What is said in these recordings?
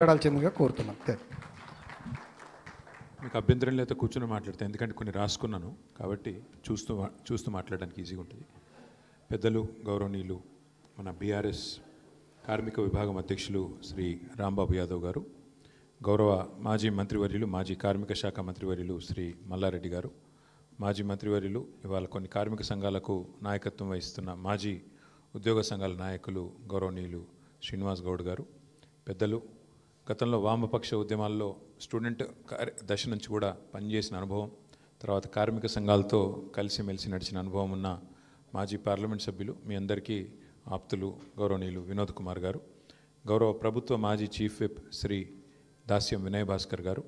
మాట్లాడాల్సిందిగా కోరుతున్నాం. మీకు అభ్యంతరం లేకపోతే కూర్చొని మాట్లాడతాను, ఎందుకంటే కొన్ని రాసుకున్నాను కాబట్టి చూస్తూ మాట్లాడడానికి ఈజీగా ఉంటుంది. పెద్దలు గౌరవనీయులు మన బీఆర్ఎస్ కార్మిక విభాగం అధ్యక్షులు శ్రీ రాంబాబు యాదవ్ గారు, గౌరవ మాజీ మంత్రివర్యులు మాజీ కార్మిక శాఖ మంత్రివర్యులు శ్రీ మల్లారెడ్డి గారు, మాజీ మంత్రివర్యులు ఇవాళ కొన్ని కార్మిక సంఘాలకు నాయకత్వం వహిస్తున్న మాజీ ఉద్యోగ సంఘాల నాయకులు గౌరవనీయులు శ్రీనివాస్ గౌడ్ గారు, పెద్దలు గతంలో వామపక్ష ఉద్యమాల్లో స్టూడెంట్ దశ నుంచి కూడా పనిచేసిన అనుభవం, తర్వాత కార్మిక సంఘాలతో కలిసిమెలిసి నడిచిన అనుభవం ఉన్న మాజీ పార్లమెంట్ సభ్యులు, మీ అందరికీ ఆప్తులు గౌరవనీయులు వినోద్ కుమార్ గారు, గౌరవ ప్రభుత్వ మాజీ చీఫ్ విప్ శ్రీ దాస్యం వినయ్ భాస్కర్ గారు,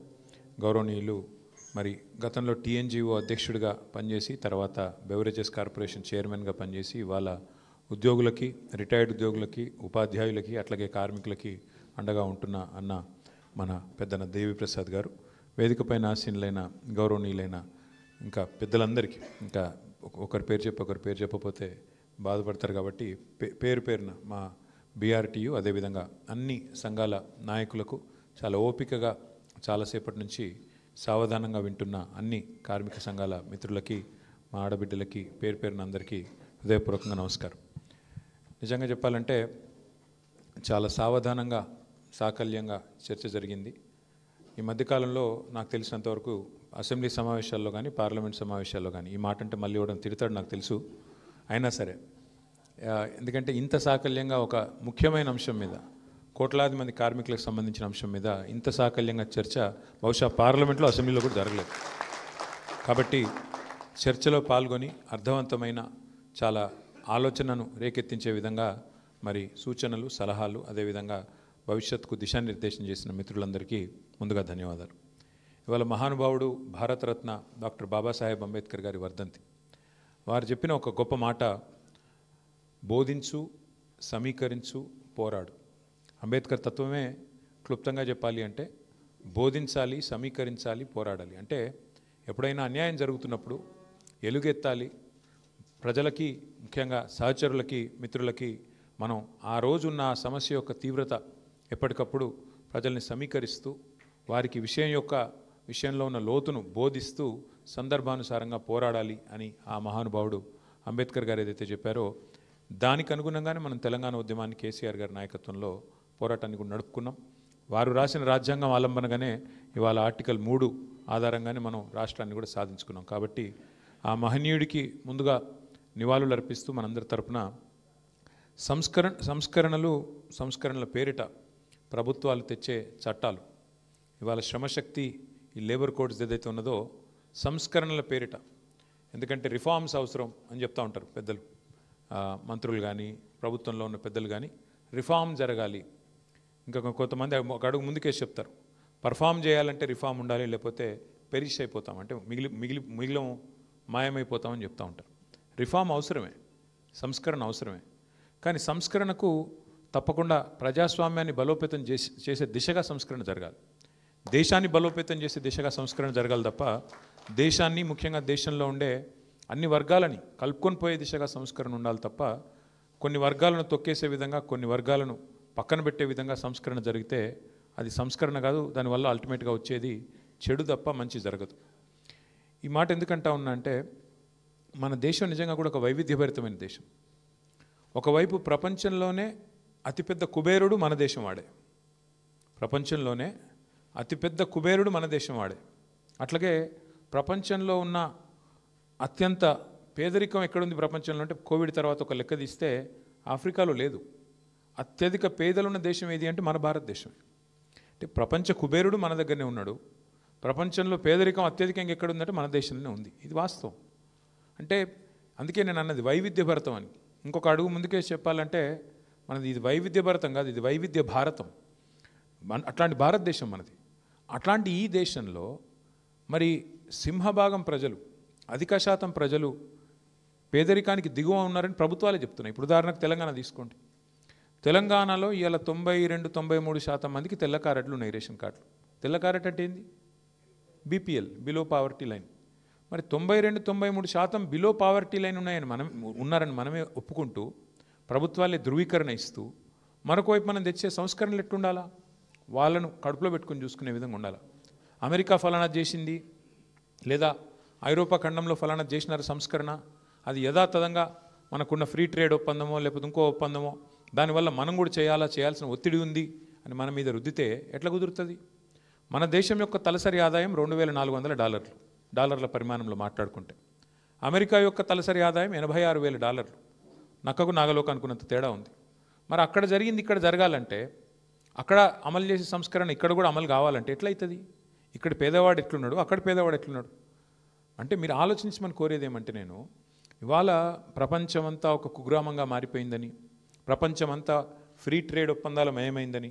గౌరవనీయులు మరి గతంలో టీఎన్జిఓ అధ్యక్షుడిగా పనిచేసి తర్వాత బెవరేజెస్ కార్పొరేషన్ చైర్మన్గా పనిచేసి ఇవాళ ఉద్యోగులకి, రిటైర్డ్ ఉద్యోగులకి, ఉపాధ్యాయులకి, అట్లాగే కార్మికులకి అండగా ఉంటున్న అన్న మన పెద్దన దేవిప్రసాద్ గారు, వేదికపైన ఆసీనులైన గౌరవనీయులైన ఇంకా పెద్దలందరికీ, ఇంకా ఒకరి పేరు చెప్పకపోతే బాధపడతారు కాబట్టి పేరు పేరున మా బీఆర్టీయు అదేవిధంగా అన్ని సంఘాల నాయకులకు చాలా ఓపికగా చాలాసేపటి నుంచి సావధానంగా వింటున్న అన్ని కార్మిక సంఘాల మిత్రులకి, మా ఆడబిడ్డలకి పేరు పేరున అందరికీ హృదయపూర్వకంగా నమస్కారం. నిజంగా చెప్పాలంటే చాలా సావధానంగా సాకల్యంగా చర్చ జరిగింది. ఈ మధ్యకాలంలో నాకు తెలిసినంతవరకు అసెంబ్లీ సమావేశాల్లో కానీ పార్లమెంట్ సమావేశాల్లో కానీ ఈ మాట అంటే మళ్ళీ ఇవ్వడం తిడతాడు నాకు తెలుసు, అయినా సరే ఎందుకంటే ఇంత సాకల్యంగా ఒక ముఖ్యమైన అంశం మీద, కోట్లాది మంది కార్మికులకు సంబంధించిన అంశం మీద ఇంత సాకల్యంగా చర్చ బహుశా పార్లమెంట్లో అసెంబ్లీలో కూడా జరగలేదు. కాబట్టి చర్చలో పాల్గొని అర్థవంతమైన చాలా ఆలోచనను రేకెత్తించే విధంగా మరి సూచనలు, సలహాలు, అదేవిధంగా భవిష్యత్తుకు దిశానిర్దేశం చేసిన మిత్రులందరికీ ముందుగా ధన్యవాదాలు. ఇవాళ మహానుభావుడు భారతరత్న డాక్టర్ బాబాసాహెబ్ అంబేద్కర్ గారి వర్ధంతి. వారు చెప్పిన ఒక గొప్ప మాట, బోధించు, సమీకరించు, పోరాడు. అంబేద్కర్ తత్వమే క్లుప్తంగా చెప్పాలి అంటే బోధించాలి, సమీకరించాలి, పోరాడాలి. అంటే ఎప్పుడైనా అన్యాయం జరుగుతున్నప్పుడు ఎలుగెత్తాలి, ప్రజలకి ముఖ్యంగా సహచరులకి, మిత్రులకి మనం ఆ రోజున్న ఆ సమస్య యొక్క తీవ్రత ఎప్పటికప్పుడు ప్రజల్ని సమీకరిస్తూ వారికి విషయంలో ఉన్న లోతును బోధిస్తూ సందర్భానుసారంగా పోరాడాలి అని ఆ మహానుభావుడు అంబేద్కర్ గారు ఏదైతే చెప్పారో దానికి అనుగుణంగానే మనం తెలంగాణ ఉద్యమాన్ని కేసీఆర్ గారి నాయకత్వంలో పోరాటాన్ని కూడా నడుపుకున్నాం. వారు రాసిన రాజ్యాంగం ఆలంబనగానే ఇవాళ ఆర్టికల్ 3 ఆధారంగానే మనం రాష్ట్రాన్ని కూడా సాధించుకున్నాం. కాబట్టి ఆ మహనీయుడికి ముందుగా నివాళులు అర్పిస్తూ మనందరి తరపున సంస్కరణల పేరిట ప్రభుత్వాలు తెచ్చే చట్టాలు, ఇవాళ శ్రమశక్తి ఈ లేబర్ కోడ్స్ ఏదైతే ఉన్నదో సంస్కరణల పేరిట, ఎందుకంటే రిఫార్మ్స్ అవసరం అని చెప్తూ ఉంటారు పెద్దలు, మంత్రులు కానీ ప్రభుత్వంలో ఉన్న పెద్దలు కానీ, రిఫార్మ్ జరగాలి. ఇంకా కొంతమంది ఒక అడుగు ముందుకేసి చెప్తారు, పర్ఫామ్ చేయాలంటే రిఫార్మ్ ఉండాలి, లేకపోతే పెరిష్ అయిపోతాం, అంటే మిగిలిన మాయమైపోతామని చెప్తూ ఉంటారు. రిఫార్మ్ అవసరమే, సంస్కరణ అవసరమే, కానీ సంస్కరణకు తప్పకుండా ప్రజాస్వామ్యాన్ని బలోపేతం చేసే దిశగా సంస్కరణ జరగాలి, దేశాన్ని బలోపేతం చేసే దిశగా సంస్కరణ జరగాలి తప్ప దేశాన్ని, ముఖ్యంగా దేశంలో ఉండే అన్ని వర్గాలని కలుపుకొని పోయే దిశగా సంస్కరణ ఉండాలి తప్ప కొన్ని వర్గాలను తొక్కేసే విధంగా, కొన్ని వర్గాలను పక్కన పెట్టే విధంగా సంస్కరణ జరిగితే అది సంస్కరణ కాదు, దానివల్ల అల్టిమేట్గా వచ్చేది చెడు తప్ప మంచి జరగదు. ఈ మాట ఎందుకంటా ఉన్నా అంటే మన దేశం నిజంగా కూడా ఒక వైవిధ్యభరితమైన దేశం. ఒకవైపు ప్రపంచంలోనే అతిపెద్ద కుబేరుడు మన దేశం వాడే, ప్రపంచంలోనే అతిపెద్ద కుబేరుడు మన దేశం వాడే. అట్లాగే ప్రపంచంలో ఉన్న అత్యంత పేదరికం ఎక్కడుంది ప్రపంచంలో అంటే కోవిడ్ తర్వాత ఒక లెక్క తీస్తే ఆఫ్రికాలో లేదు. అత్యధిక పేదలున్న దేశం ఏది అంటే మన భారతదేశం. అంటే ప్రపంచ కుబేరుడు మన దగ్గరనే ఉన్నాడు, ప్రపంచంలో పేదరికం అత్యధికంగా ఎక్కడుందంటే మన దేశంలోనే ఉంది. ఇది వాస్తవం. అంటే అందుకే నేను అన్నది వైవిధ్యభరితం అని. ఇంకొక అడుగు ముందుకే చెప్పాలంటే మనది ఇది వైవిధ్యభరితం కాదు, ఇది వైవిధ్య భారతం. అట్లాంటి భారతదేశం మనది. అట్లాంటి ఈ దేశంలో మరి సింహభాగం ప్రజలు, అధిక శాతం ప్రజలు పేదరికానికి దిగువ ఉన్నారని ప్రభుత్వాలే చెప్తున్నాయి. ఇప్పుడు ఉదాహరణకు తెలంగాణ తీసుకోండి. తెలంగాణలో ఇవాళ 92-93% మందికి తెల్ల కారెట్లు ఉన్నాయి, రేషన్ కార్డులు. తెల్ల కారెట్ అంటే ఏంది? BPL, below poverty line. మరి 92-93% బిలో పావర్టీ లైన్ ఉన్నారని మనమే ఒప్పుకుంటూ ప్రభుత్వాలే ధృవీకరణ ఇస్తూ మరొక వైపు మనం తెచ్చే సంస్కరణలు ఎట్లుండాలా? వాళ్ళను కడుపులో పెట్టుకుని చూసుకునే విధంగా ఉండాలి. అమెరికా ఫలానా చేసింది లేదా ఐరోపా ఖండంలో ఫలానా చేసినారు సంస్కరణ, అది యథాతథంగా మనకున్న ఫ్రీ ట్రేడ్ ఒప్పందమో లేకపోతే ఇంకో ఒప్పందమో దానివల్ల మనం కూడా చేయాల్సిన ఒత్తిడి ఉంది అని మన మీద రుద్దితే ఎట్లా కుదురుతుంది? మన దేశం యొక్క తలసరి ఆదాయం $2,400 డాలర్ల పరిమాణంలో మాట్లాడుకుంటే, అమెరికా యొక్క తలసరి ఆదాయం $86,000. నక్కకు నాగలోకి అనుకున్నంత తేడా ఉంది. మరి అక్కడ జరిగింది ఇక్కడ జరగాలంటే, అక్కడ అమలు చేసే సంస్కరణ ఇక్కడ కూడా అమలు కావాలంటే ఎట్లయితుంది? ఇక్కడ పేదవాడు ఎట్లున్నాడు, అక్కడ పేదవాడు ఎట్లున్నాడు అంటే మీరు ఆలోచించమని కోరేది ఏమంటే, నేను ఇవాళ ప్రపంచమంతా ఒక కుగ్రామంగా మారిపోయిందని, ప్రపంచమంతా ఫ్రీ ట్రేడ్ ఒప్పందాల మయమైందని,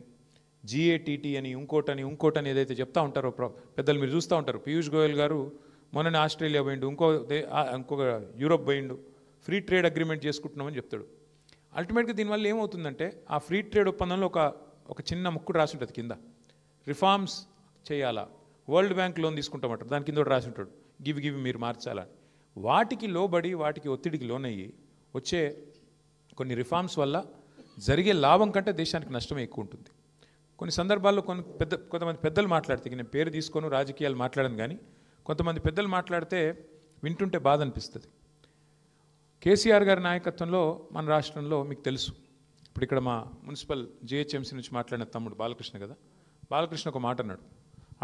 GATT అని ఇంకోటని ఏదైతే చెప్తా ఉంటారో పెద్దలు మీరు చూస్తూ ఉంటారు. పీయూష్ గోయల్ గారు మొన్ననే ఆస్ట్రేలియా పోయిండు, ఇంకొక యూరోప్ పోయిండు, ఫ్రీ ట్రేడ్ అగ్రిమెంట్ చేసుకుంటున్నామని చెప్తాడు. అల్టిమేట్గా దీనివల్ల ఏమవుతుందంటే, ఆ ఫ్రీ ట్రేడ్ ఒప్పందంలో ఒక చిన్న ముక్కుడు రాసి ఉంటుంది కింద, రిఫార్మ్స్ చేయాలా, వరల్డ్ బ్యాంక్ లోన్ తీసుకుంటామంటారు, దాని కింద రాసి ఉంటాడు గివి మీరు మార్చాలని. వాటికి లోబడి వాటికి ఒత్తిడికి లోనయ్యి వచ్చే కొన్ని రిఫార్మ్స్ వల్ల జరిగే లాభం కంటే దేశానికి నష్టమే ఎక్కువ ఉంటుంది. కొన్ని సందర్భాల్లో కొంతమంది పెద్దలు మాట్లాడితే, నేను పేరు తీసుకొని రాజకీయాలు మాట్లాడను కానీ కొంతమంది పెద్దలు మాట్లాడితే వింటుంటే బాధ అనిపిస్తుంది. కేసీఆర్ గారి నాయకత్వంలో మన రాష్ట్రంలో మీకు తెలుసు, ఇప్పుడు ఇక్కడ మా మున్సిపల్ GHMC నుంచి మాట్లాడిన తమ్ముడు బాలకృష్ణ కదా, బాలకృష్ణ ఒక మాట అన్నాడు,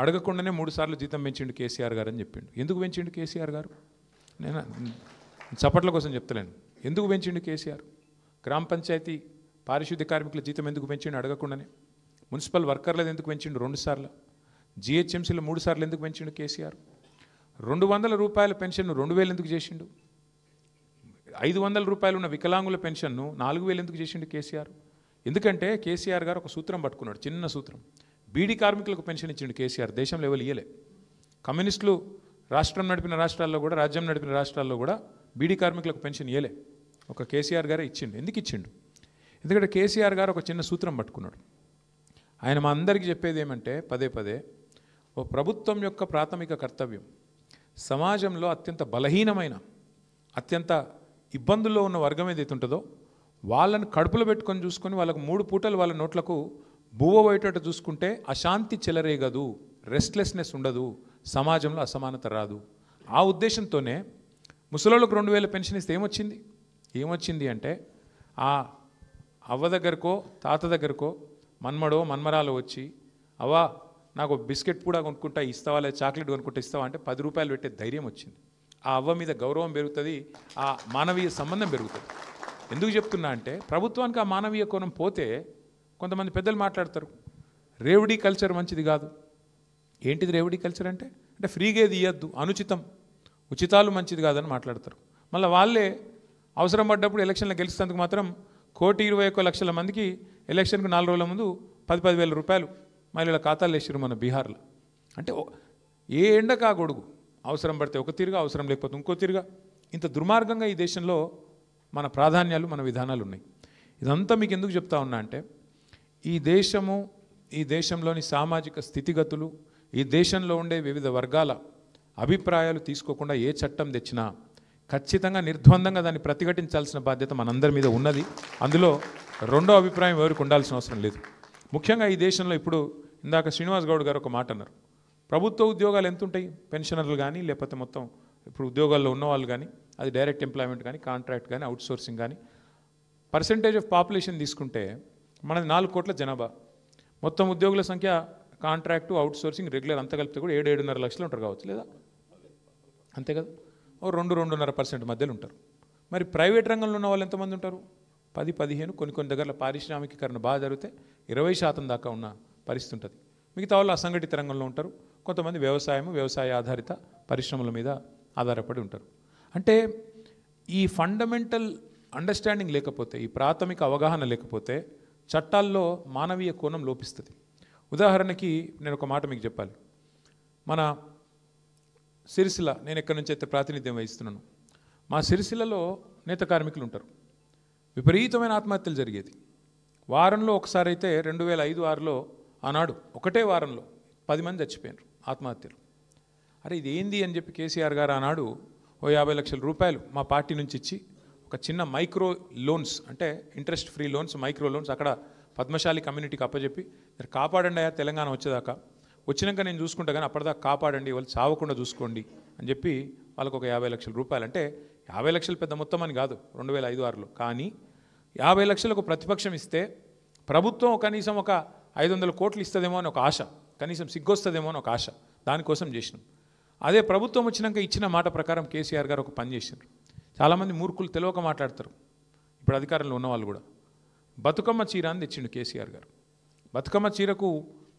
అడగకుండానే 3 సార్లు జీతం పెంచిండు కేసీఆర్ గారు అని చెప్పిండు. ఎందుకు పెంచిండు కేసీఆర్ గారు? నేను చప్పట్ల కోసం చెప్తలేను. ఎందుకు పెంచిండు కేసీఆర్? గ్రామ పంచాయతీ పారిశుద్ధ్య కార్మికుల జీతం ఎందుకు పెంచిండు అడగకుండానే? మున్సిపల్ వర్కర్లది ఎందుకు పెంచిండు 2 సార్లు? GHMCలో 3 సార్లు ఎందుకు పెంచిండు కేసీఆర్? $200 పెన్షన్ను 2,000 ఎందుకు చేసిండు? $500 ఉన్న వికలాంగుల పెన్షన్ను 4,000 ఎందుకు చేసిండు కేసీఆర్? ఎందుకంటే కేసీఆర్ గారు ఒక సూత్రం పట్టుకున్నాడు, చిన్న సూత్రం. బీడీ కార్మికులకు పెన్షన్ ఇచ్చిండు కేసీఆర్, దేశంలో ఎవరు ఇయ్యలే. కమ్యూనిస్టులు రాష్ట్రం నడిపిన రాష్ట్రాల్లో కూడా, రాజ్యం నడిపిన రాష్ట్రాల్లో కూడా బీడీ కార్మికులకు పెన్షన్ ఇయ్యలే, ఒక కేసీఆర్ గారే ఇచ్చిండు. ఎందుకు ఇచ్చిండు? ఎందుకంటే కేసీఆర్ గారు ఒక చిన్న సూత్రం పట్టుకున్నాడు. ఆయన మా అందరికీ చెప్పేది ఏమంటే, పదే ఓ ప్రభుత్వం యొక్క ప్రాథమిక కర్తవ్యం సమాజంలో అత్యంత బలహీనమైన, అత్యంత ఇబ్బందుల్లో ఉన్న వర్గం ఏదైతే ఉంటుందో వాళ్ళని కడుపులో పెట్టుకొని చూసుకొని వాళ్ళకు 3 పూటలు వాళ్ళ నోట్లకు బువ్వ పోయేటట్టు చూసుకుంటే అశాంతి చెలరేగదు, రెస్ట్లెస్నెస్ ఉండదు, సమాజంలో అసమానత రాదు. ఆ ఉద్దేశంతోనే ముసలోళ్ళకు 2,000 పెన్షన్ ఇస్తే ఏమొచ్చింది అంటే, ఆ అవ్వ దగ్గరకో తాత దగ్గరకో మన్మడో మన్మరాలో వచ్చి, అవ్వా నాకు బిస్కెట్ కూడా కొనుక్కుంటా ఇస్తావా, లేదా చాక్లెట్ కొనుక్కుంటా ఇస్తావా అంటే $10 పెట్టే ధైర్యం వచ్చింది. ఆ అవ్వ మీద గౌరవం పెరుగుతుంది, ఆ మానవీయ సంబంధం పెరుగుతుంది. ఎందుకు చెప్తున్నా అంటే, ప్రభుత్వానికి ఆ మానవీయ కోణం పోతే కొంతమంది పెద్దలు మాట్లాడతారు, రేవడీ కల్చర్ మంచిది కాదు. ఏంటిది రేవడీ కల్చర్ అంటే ఫ్రీగా ఏది ఇవ్వద్దు, అనుచితం, ఉచితాలు మంచిది కాదని మాట్లాడతారు. మళ్ళీ వాళ్ళే అవసరం పడ్డప్పుడు ఎలక్షన్లో గెలిచేందుకు మాత్రం 1,21,00,000 మందికి ఎలక్షన్కు 4 రోజుల ముందు 10,000 రూపాయలు మహిళల ఖాతాలు వేసారు మన బీహార్లో. అంటే ఏ ఎండకా గొడుగు, అవసరం పడితే ఒక తీరుగా, అవసరం లేకపోతే ఇంకో తీరుగా, ఇంత దుర్మార్గంగా ఈ దేశంలో మన ప్రాధాన్యాలు, మన విధానాలు ఉన్నాయి. ఇదంతా మీకు ఎందుకు చెప్తా ఉన్నా అంటే, ఈ దేశంలోని సామాజిక స్థితిగతులు, ఈ దేశంలో ఉండే వివిధ వర్గాల అభిప్రాయాలు తీసుకోకుండా ఏ చట్టం తెచ్చినా ఖచ్చితంగా నిర్ద్వందంగా దాన్ని ప్రతిఘటించాల్సిన బాధ్యత మనందరి మీద ఉన్నది. అందులో రెండో అభిప్రాయం ఎవరికి ఉండాల్సిన అవసరం లేదు. ముఖ్యంగా ఈ దేశంలో ఇప్పుడు ఇందాక శ్రీనివాస్ గౌడ్ గారు ఒక మాట అన్నారు, ప్రభుత్వ ఉద్యోగాలు ఎంత ఉంటాయి, పెన్షనర్లు కానీ లేకపోతే మొత్తం ఇప్పుడు ఉద్యోగాల్లో ఉన్నవాళ్ళు కానీ, అది డైరెక్ట్ ఎంప్లాయ్మెంట్ కానీ, కాంట్రాక్ట్ కానీ, అవుట్సోర్సింగ్ కానీ, పర్సెంటేజ్ ఆఫ్ పాపులేషన్ తీసుకుంటే మనది 4 కోట్ల జనాభా, మొత్తం ఉద్యోగుల సంఖ్య కాంట్రాక్టు, అవుట్సోర్సింగ్, రెగ్యులర్ అంతా కలిపితే కూడా 7-7.5 లక్షలు ఉంటారు కావచ్చు, లేదా అంతే కదా, 2-2.5% మధ్యలో ఉంటారు. మరి ప్రైవేట్ రంగంలో ఉన్న వాళ్ళు ఎంతమంది ఉంటారు? 10-15, కొన్ని దగ్గర పారిశ్రామికీకరణ బాగా జరిగితే 20% దాకా ఉన్న పరిస్థితి ఉంటుంది. మిగతా వాళ్ళు అసంఘటిత రంగంలో ఉంటారు, కొంతమంది వ్యవసాయ ఆధారిత పరిశ్రమల మీద ఆధారపడి ఉంటారు. అంటే ఈ ఫండమెంటల్ అండర్స్టాండింగ్ లేకపోతే, ఈ ప్రాథమిక అవగాహన లేకపోతే చట్టాల్లో మానవీయ కోణం లోపిస్తుంది. ఉదాహరణకి నేను ఒక మాట మీకు చెప్పాలి. మన సిరిసిల్ల, నేను ఎక్కడి నుంచి అయితే ప్రాతినిధ్యం వహిస్తున్నాను, మా సిరిసిల్లలో నేత కార్మికులు ఉంటారు. విపరీతమైన ఆత్మహత్యలు జరిగేది. వారంలో ఒకసారి అయితే 2005-6లో ఆనాడు ఒకటే వారంలో 10 మంది చచ్చిపోయారు ఆత్మహత్యలు. అరే ఇది ఏంది అని చెప్పి కేసీఆర్ గారు ఆనాడు ఓ 50 లక్షల రూపాయలు మా పార్టీ నుంచి ఇచ్చి ఒక చిన్న మైక్రో లోన్స్, అంటే interest free loans, micro loans అక్కడ పద్మశాలి కమ్యూనిటీకి అప్పచెప్పి మీరు కాపాడండి అయ్యా తెలంగాణ వచ్చేదాకా, వచ్చినాక నేను చూసుకుంటా కానీ అప్పటిదాకా కాపాడండి, వాళ్ళు చావకుండా చూసుకోండి అని చెప్పి వాళ్ళకు ఒక 50 లక్షల రూపాయలు. అంటే 50 లక్షలు పెద్ద మొత్తం అని కాదు 2005-6లో, కానీ 50 లక్షలకు ప్రతిపక్షం ఇస్తే ప్రభుత్వం కనీసం ఒక 500 కోట్లు ఇస్తుందేమో అని ఒక ఆశ, కనీసం సిగ్గొస్తుందేమో అని ఒక ఆశ, దానికోసం చేసినాం. అదే ప్రభుత్వం వచ్చినాక ఇచ్చిన మాట ప్రకారం కేసీఆర్ గారు ఒక పని చేసినారు. చాలామంది మూర్ఖులు తెలియక మాట్లాడతారు, ఇప్పుడు అధికారంలో ఉన్నవాళ్ళు కూడా. బతుకమ్మ చీర అని తెచ్చిండు కేసీఆర్ గారు. బతుకమ్మ చీరకు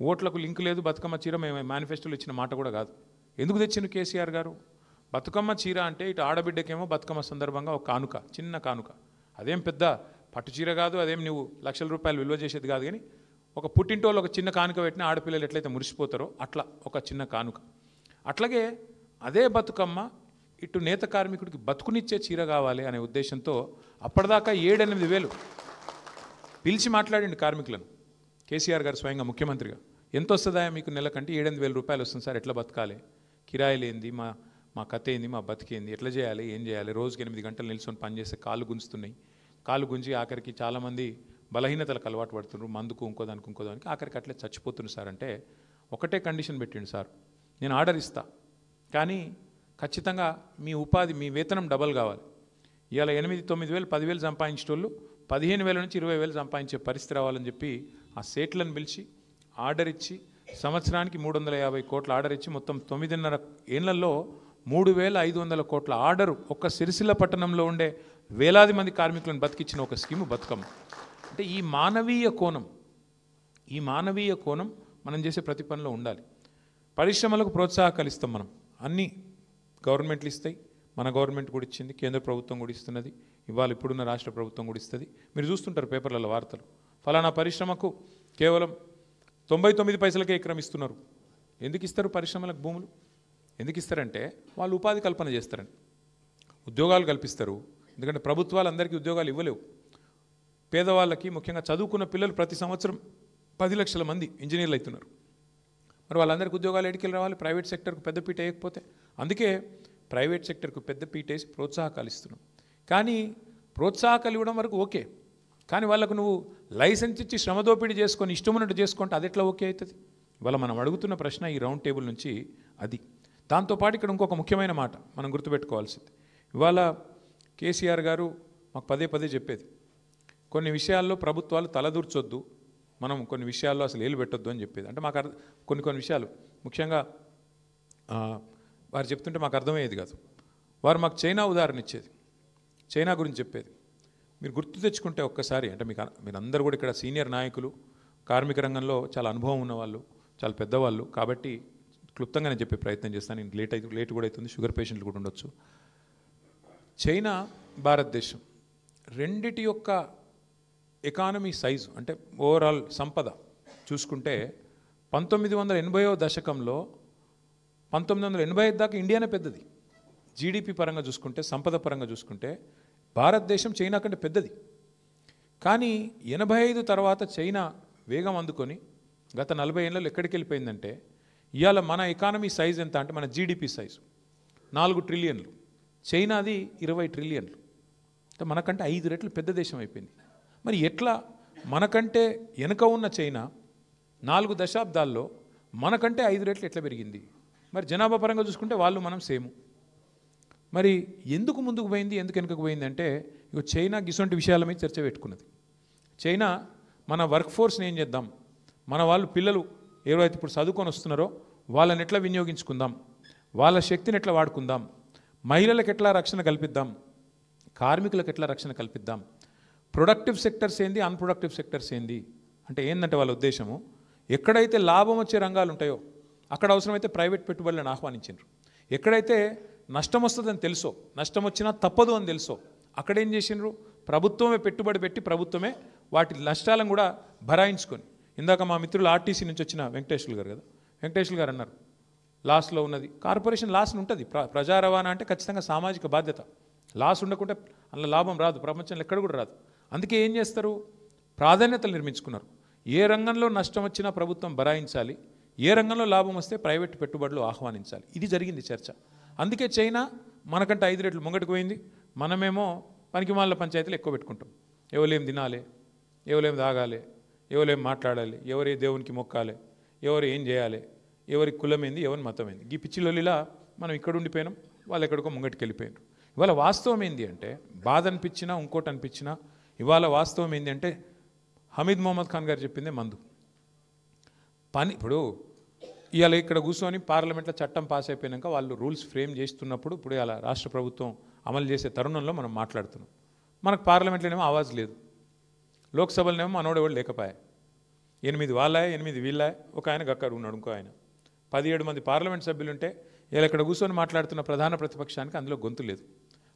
ఓట్లకు లింక్ లేదు, బతుకమ్మ చీర మేము మేనిఫెస్టోలో ఇచ్చిన మాట కూడా కాదు. ఎందుకు తెచ్చిండు కేసీఆర్ గారు? బతుకమ్మ చీర అంటే ఇటు ఆడబిడ్డకేమో బతుకమ్మ సందర్భంగా ఒక కానుక, చిన్న కానుక, అదేం పెద్ద పట్టు చీర కాదు, అదేం నువ్వు లక్షల రూపాయలు విలువ చేసేది కాదు, కానీ ఒక పుట్టింటోళ్ళు ఒక చిన్న కానుక పెట్టిన ఆడపిల్లలు ఎట్లయితే మురిసిపోతారో అట్లా ఒక చిన్న కానుక. అట్లాగే అదే బతుకమ్మ ఇటు నేత కార్మికుడికి బతుకునిచ్చే చీర కావాలి అనే ఉద్దేశంతో అప్పటిదాకా 7-8 వేలు పిలిచి మాట్లాడిండు కార్మికులను కేసీఆర్ గారు స్వయంగా ముఖ్యమంత్రిగా. ఎంత వస్తుందా మీకు నెలకంటే? 7-8 వేల రూపాయలు వస్తుంది సార్, ఎట్లా బతకాలి, కిరాయిలు ఏంది, మా కథ ఏంది, మా బతికేంది, ఎట్లా చేయాలి, ఏం చేయాలి, రోజుకి 8 గంటలు నిల్చొని పనిచేస్తే కాళ్ళు గుంజుతున్నాయి, కాళ్ళు గుంజి ఆఖరికి చాలామంది బలహీనతలకు అలవాటు పడుతున్నారు, మందుకు ఇంకోదానికి ఆఖరికి అట్లే చచ్చిపోతున్నారు సార్. అంటే ఒకటే కండిషన్ పెట్టిండు సార్, నేను ఆర్డర్ ఇస్తా కానీ ఖచ్చితంగా మీ ఉపాధి, మీ వేతనం డబల్ కావాలి. ఇవాళ 8-9 వేలు 10 వేలు సంపాదించేటోళ్ళు 15,000 నుంచి 20,000 సంపాదించే పరిస్థితి రావాలని చెప్పి ఆ సేట్లను పిలిచి ఆర్డర్ ఇచ్చి సంవత్సరానికి 350 కోట్ల ఆర్డర్ ఇచ్చి మొత్తం 9.5 ఏళ్లలో 3,500 కోట్ల ఆర్డరు ఒక్క సిరిసిల్ల పట్టణంలో ఉండే వేలాది మంది కార్మికులను బతికించిన ఒక స్కీము బతుకమ్మ. అంటే ఈ మానవీయ కోణం మనం చేసే ప్రతి పనిలో ఉండాలి. పరిశ్రమలకు ప్రోత్సాహకాలు ఇస్తాం మనం, అన్నీ గవర్నమెంట్లు ఇస్తాయి, మన గవర్నమెంట్ కూడా ఇచ్చింది, కేంద్ర ప్రభుత్వం కూడా ఇస్తున్నది, ఇవాళ ఇప్పుడున్న రాష్ట్ర ప్రభుత్వం కూడా ఇస్తుంది. మీరు చూస్తుంటారు పేపర్లలో వార్తలు, ఫలానా పరిశ్రమకు కేవలం 99 పైసలకే ఎకరం ఇస్తున్నారు. ఎందుకు ఇస్తారు పరిశ్రమలకు భూములు? ఎందుకు ఇస్తారంటే వాళ్ళు ఉపాధి కల్పన చేస్తారని, ఉద్యోగాలు కల్పిస్తారు. ఎందుకంటే ప్రభుత్వాలు అందరికీ ఉద్యోగాలు ఇవ్వలేవు. పేదవాళ్ళకి, ముఖ్యంగా చదువుకున్న పిల్లలు ప్రతి సంవత్సరం 10 లక్షల మంది ఇంజనీర్లు అవుతున్నారు. మరి వాళ్ళందరికీ ఉద్యోగాలు ఎడికెళ్ళి రావాలి? ప్రైవేట్ సెక్టర్కు పెద్దపీట వేయకపోతే. అందుకే ప్రైవేట్ సెక్టర్కు పెద్దపీట వేసి ప్రోత్సాహకాలు ఇస్తున్నాం. కానీ ప్రోత్సాహకాలు ఇవ్వడం వరకు ఓకే, కానీ వాళ్ళకు నువ్వు లైసెన్స్ ఇచ్చి శ్రమదోపిడీ చేసుకొని ఇష్టమున్నట్టు చేసుకుంటే అది ఎట్లా ఓకే అవుతుంది? ఇవాళ మనం అడుగుతున్న ప్రశ్న ఈ రౌండ్ టేబుల్ నుంచి అది. దాంతోపాటు ఇక్కడ ఇంకొక ముఖ్యమైన మాట మనం గుర్తుపెట్టుకోవాల్సింది. ఇవాళ కేసీఆర్ గారు మాకు పదే చెప్పేది, కొన్ని విషయాల్లో ప్రభుత్వాలు తలదూర్చొద్దు, మనం కొన్ని విషయాల్లో అసలు ఏలు పెట్టొద్దు అని చెప్పేది. అంటే మాకు కొన్ని విషయాలు ముఖ్యంగా వారు చెప్తుంటే మాకు అర్థమయ్యేది కాదు. వారు మాకు చైనా ఉదాహరణ ఇచ్చేది, చైనా గురించి చెప్పేది. మీరు గుర్తు తెచ్చుకుంటే ఒక్కసారి, అంటే మీరందరూ కూడా ఇక్కడ సీనియర్ నాయకులు, కార్మిక రంగంలో చాలా అనుభవం ఉన్నవాళ్ళు, చాలా పెద్దవాళ్ళు, కాబట్టి క్లుప్తంగా నేను చెప్పే ప్రయత్నం చేస్తాను. నేను లేట్ కూడా అవుతుంది, షుగర్ పేషెంట్లు కూడా ఉండొచ్చు. చైనా, భారతదేశం రెండిటి యొక్క ఎకానమీ సైజు, అంటే ఓవరాల్ సంపద చూసుకుంటే 1980వ దశకంలో 1985 దాకా ఇండియానే పెద్దది. జీడిపి పరంగా చూసుకుంటే, సంపద పరంగా చూసుకుంటే భారతదేశం చైనా కంటే పెద్దది. కానీ 85 తర్వాత చైనా వేగం అందుకొని గత 40 ఏళ్ళలో ఎక్కడికి వెళ్ళిపోయిందంటే, ఇవాళ మన ఎకానమీ సైజ్ ఎంత అంటే, మన జీడిపి సైజు 4 ట్రిలియన్లు, చైనాది 20 ట్రిలియన్లు. అంటే మనకంటే 5 రెట్లు పెద్ద దేశం అయిపోయింది. మరి ఎట్లా మనకంటే వెనుక ఉన్న చైనా 4 దశాబ్దాల్లో మనకంటే 5 రెట్లు ఎట్లా పెరిగింది? మరి జనాభా పరంగా చూసుకుంటే వాళ్ళు మనం సేము. మరి ఎందుకు ముందుకు పోయింది, ఎందుకు వెనుకకు పోయింది అంటే, ఇక చైనా గిసొంటి విషయాల మీద చర్చ పెట్టుకున్నది. చైనా మన వర్క్ ఫోర్స్ని ఏం చేద్దాం, మన వాళ్ళు పిల్లలు ఎవరైతే ఇప్పుడు చదువుకొని వస్తున్నారో వాళ్ళని ఎట్లా వినియోగించుకుందాం, వాళ్ళ శక్తిని ఎట్లా వాడుకుందాం, మహిళలకు ఎట్లా రక్షణ కల్పిద్దాం, కార్మికులకు ఎట్లా రక్షణ కల్పిద్దాం, ప్రొడక్టివ్ సెక్టర్స్ ఏంది, అన్ప్రొడక్టివ్ సెక్టర్స్ ఏంది అంటే ఏంటంటే వాళ్ళ ఉద్దేశము, ఎక్కడైతే లాభం వచ్చే రంగాలు ఉంటాయో అక్కడ అవసరమైతే ప్రైవేట్ పెట్టుబడులను ఆహ్వానించారు. ఎక్కడైతే నష్టం వస్తుందని తెలుసో, నష్టం వచ్చినా తప్పదు అని తెలుసో, అక్కడేం చేసినారు, ప్రభుత్వమే పెట్టుబడి పెట్టి ప్రభుత్వమే వాటి నష్టాలను కూడా భరాయించుకొని. ఇందాక మా మిత్రులు ఆర్టీసీ నుంచి వచ్చిన వెంకటేశ్వర్లు గారు కదా, వెంకటేశ్వర్లు గారు అన్నారు లాస్లో ఉన్నది కార్పొరేషన్ లాస్ ఉంటుంది. ప్రజా రవాణా అంటే ఖచ్చితంగా సామాజిక బాధ్యత. లాస్ ఉండకుంటే అందులో లాభం రాదు, ప్రపంచంలో ఎక్కడ కూడా రాదు. అందుకే ఏం చేస్తారు, ప్రాధాన్యతలు నిర్మించుకున్నారు. ఏ రంగంలో నష్టం వచ్చినా ప్రభుత్వం భరాయించాలి, ఏ రంగంలో లాభం వస్తే ప్రైవేట్ పెట్టుబడులు ఆహ్వానించాలి. ఇది జరిగింది చర్చ. అందుకే చైనా మనకంటే 5 రెట్లు ముంగటికి పోయింది. మనమేమో పనికిమాల పంచాయతీలు ఎక్కువ పెట్టుకుంటాం. ఎవలేం తినాలి, ఎవలేం తాగాలి, ఎవరు ఏం మాట్లాడాలి, ఎవరు ఏ దేవునికి మొక్కాలి, ఎవరు ఏం చేయాలి, ఎవరి కులం ఏంది, ఎవరి మతం ఏంది, ఈ పిచ్చిలోలిలా మనం ఇక్కడ ఉండిపోయినాం, వాళ్ళు ఎక్కడికో ముంగటికి వెళ్ళిపోయినారు. ఇవాళ వాస్తవం ఏంది అంటే, బాధ అనిపించినా ఇంకోటి అనిపించినా ఇవాళ వాస్తవం ఏంది అంటే, హమీద్ మొహమ్మద్ ఖాన్ గారు చెప్పిందే మందు పని. ఇప్పుడు ఇవాళ ఇక్కడ కూర్చొని పార్లమెంట్లో చట్టం పాస్ అయిపోయాక వాళ్ళు రూల్స్ ఫ్రేమ్ చేస్తున్నప్పుడు, ఇప్పుడు ఇలా రాష్ట్ర ప్రభుత్వం అమలు చేసే తరుణంలో మనం మాట్లాడుతున్నాం. మనకు పార్లమెంట్లోనేమో ఆవాజ్ లేదు, లోక్సభలోనేమో మనోడు ఎవరు లేకపోయా, 8 వాళ్ళాయ 8 వీళ్ళాయ, ఒక ఆయన గక్కరు ఉన్నాడు, ఇంకో ఆయన, 17 మంది పార్లమెంట్ సభ్యులు ఉంటే ఇలా ఇక్కడ కూర్చొని మాట్లాడుతున్న ప్రధాన ప్రతిపక్షానికి అందులో గొంతు లేదు.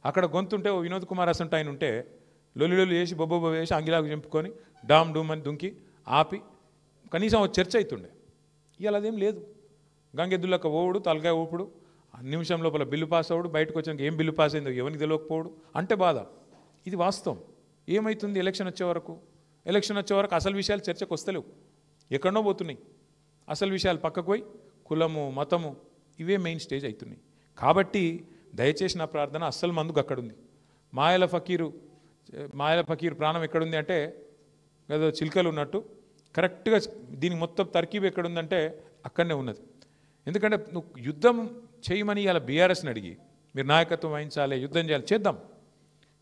అక్కడ గొంతు ఉంటే ఓ వినోద్ కుమార్ అసంట ఆయన ఉంటే లొల్లి చేసి బొబ్బొబ్బ వేసి అంగిలాకు చెంపుకొని డామ్ డూమ్ అని దుంకి ఆపి కనీసం ఒక చర్చ అవుతుండే. ఇవాళ అదేం లేదు. గంగెద్దులక్క ఓవుడు, తలకాయ ఊపుడు, నిమిషం లోపల బిల్లు పాస్ అవ్వడు, బయటకు వచ్చినాక ఏం బిల్లు పాస్ అయిందో ఎవరికి తెలియకపోవడు అంటే బాధ. ఇది వాస్తవం. ఏమవుతుంది ఎలక్షన్ వచ్చే వరకు అసలు విషయాలు చర్చకు వస్తలేవు, ఎక్కడనో పోతున్నాయి. అసలు విషయాలు పక్కకు పోయి కులము మతము ఇవే మెయిన్ స్టేజ్ అవుతున్నాయి. కాబట్టి దయచేసి నా ప్రార్థన, అస్సలు మందుకు అక్కడుంది. మాయల ఫకీర్ ప్రాణం ఎక్కడుంది అంటే ఏదో చిలుకలు ఉన్నట్టు కరెక్ట్గా దీనికి మొత్తం తర్కీబ్ ఎక్కడుందంటే అక్కడనే ఉన్నది. ఎందుకంటే నువ్వు యుద్ధం చేయమని ఇలా బీఆర్ఎస్ని అడిగి మీరు నాయకత్వం వహించాలి, యుద్ధం చేయాలి, చేద్దాం,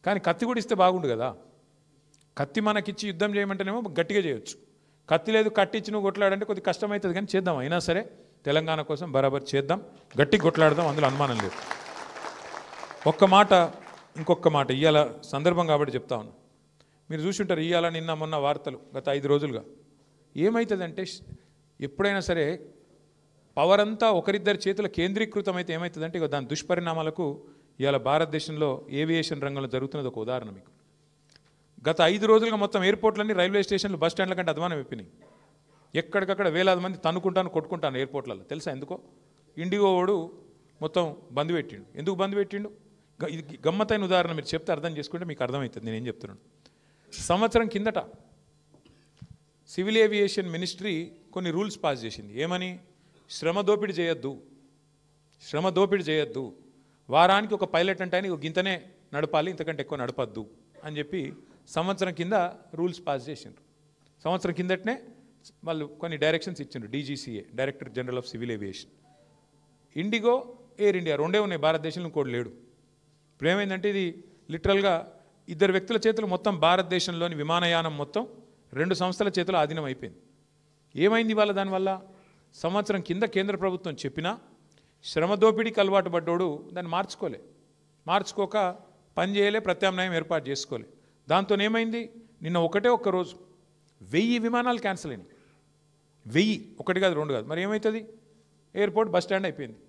కానీ కత్తి కూడా ఇస్తే బాగుండు కదా. కత్తి మనకిచ్చి యుద్ధం చేయమంటేనేమో గట్టిగా చేయొచ్చు, కత్తి లేదు కట్టించి నువ్వు కొట్లాడంటే కొద్దిగా కష్టమవుతుంది, కానీ చేద్దాం. అయినా సరే తెలంగాణ కోసం బరాబర్ చేద్దాం, గట్టిగా కొట్లాడదాం, అందులో అనుమానం లేదు. ఇంకొక మాట ఇవాళ సందర్భం కాబట్టి చెప్తా ఉన్నా. మీరు చూసుంటారు ఇవాళ నిన్న మొన్న వార్తలు గత 5 రోజులుగా ఏమవుతుందంటే, ఎప్పుడైనా సరే పవర్ అంతా ఒకరిద్దరి చేతుల కేంద్రీకృతం అయితే ఏమవుతుందంటే ఇక దాని దుష్పరిణామాలకు ఇవాళ భారతదేశంలో ఏవియేషన్ రంగంలో జరుగుతున్నది ఒక ఉదాహరణ. మీకు గత 5 రోజులుగా మొత్తం ఎయిర్పోర్ట్లన్నీ, రైల్వే స్టేషన్లు, బస్ స్టాండ్ల కంటే అధ్వానం అయిపోయినాయి. ఎక్కడికక్కడ వేలాది మంది కొట్టుకుంటాను ఎయిర్పోర్ట్లలో. తెలుసా ఎందుకో? ఇండిగో వాడు మొత్తం బంద్ పెట్టిండు. ఎందుకు బంద్ పెట్టిండు? ఇది గమ్మత్తైన ఉదాహరణ, మీరు చెప్తే అర్థం చేసుకుంటే మీకు అర్థమవుతుంది నేనేం చెప్తున్నాను. సంవత్సరం కిందట సివిల్ ఏవియేషన్ మినిస్ట్రీ కొన్ని రూల్స్ పాస్ చేసింది. ఏమని? శ్రమ దోపిడీ చేయొద్దు, వారానికి ఒక పైలట్ అంటే ఆయన గింతనే నడపాలి, ఇంతకంటే ఎక్కువ నడపద్దు అని చెప్పి సంవత్సరం కింద రూల్స్ పాస్ చేసిండ్రు. సంవత్సరం కిందటనే వాళ్ళు కొన్ని డైరెక్షన్స్ ఇచ్చిండ్రు. DGCA, director general of civil aviation. IndiGo, air India రెండే ఉన్నాయి భారతదేశంలో, ఇంకోటి లేడు. ఇప్పుడు ఏమైందంటే ఇది లిటరల్గా 2 వ్యక్తుల చేతులు మొత్తం భారతదేశంలోని విమానయానం మొత్తం 2 సంస్థల చేతులు ఆధీనం అయిపోయింది. ఏమైంది ఇవాళ? దానివల్ల సంవత్సరం కింద కేంద్ర ప్రభుత్వం చెప్పినా శ్రమ దోపిడీకి అలవాటు పడ్డోడు దాన్ని మార్చుకోక పని చేయలే, ప్రత్యామ్నాయం ఏర్పాటు చేసుకోలే. దాంతో ఏమైంది? నిన్న ఒక్క రోజు 1000 విమానాలు క్యాన్సిల్ అయినాయి. 1000, 1 కాదు 2 కాదు. మరి ఏమవుతుంది? ఎయిర్పోర్ట్ బస్ స్టాండ్ అయిపోయింది.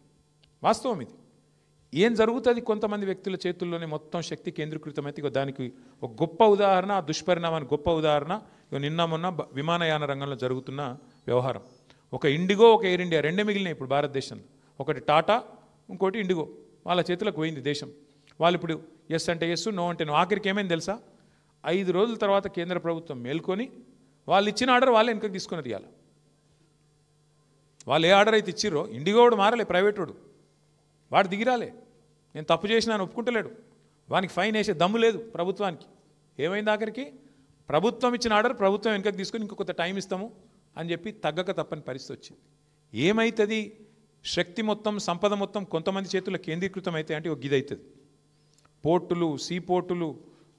వాస్తవం ఇది. ఏం జరుగుతుంది? కొంతమంది వ్యక్తుల చేతుల్లోనే మొత్తం శక్తి కేంద్రీకృతమైతే దానికి ఒక గొప్ప ఉదాహరణ, ఆ దుష్పరిణామానికి గొప్ప ఉదాహరణ నిన్న మొన్న విమానయాన రంగంలో జరుగుతున్న వ్యవహారం. ఒక ఇండిగో, ఒక ఎయిర్ ఇండియా రెండే మిగిలినాయి ఇప్పుడు భారతదేశంలో. ఒకటి టాటా, ఇంకోటి ఇండిగో. వాళ్ళ చేతులకు పోయింది దేశం. వాళ్ళు ఇప్పుడు ఎస్ అంటే ఎస్, నో అంటే నో. ఆఖరికి ఏమైంది తెలుసా? 5 రోజుల తర్వాత కేంద్ర ప్రభుత్వం మేల్కొని వాళ్ళు ఇచ్చిన ఆర్డర్ వాళ్ళే వెనక్కి తీసుకుని తీయాలి. వాళ్ళు ఏ ఆర్డర్ అయితే ఇచ్చిర్రో, ఇండిగో వాడు మారలే, ప్రైవేట్ వాడు దిగిరాలే. నేను తప్పు చేసినా అని ఒప్పుకుంటలేడు. వానికి ఫైన్ వేసే దమ్ము లేదు ప్రభుత్వానికి. ఏమైంది ఆఖరికి? ప్రభుత్వం ఇచ్చిన ఆర్డర్ ప్రభుత్వం వెనకకి తీసుకొని ఇంకొక టైం ఇస్తాము అని చెప్పి తగ్గక తప్పని పరిస్థితి వచ్చింది. ఏమవుతుంది? శక్తి మొత్తం, సంపద మొత్తం కొంతమంది చేతుల్లో కేంద్రీకృతం అయితే అంటే ఒక గిదవుతుంది. పోర్టులు, సీ పోర్టులు,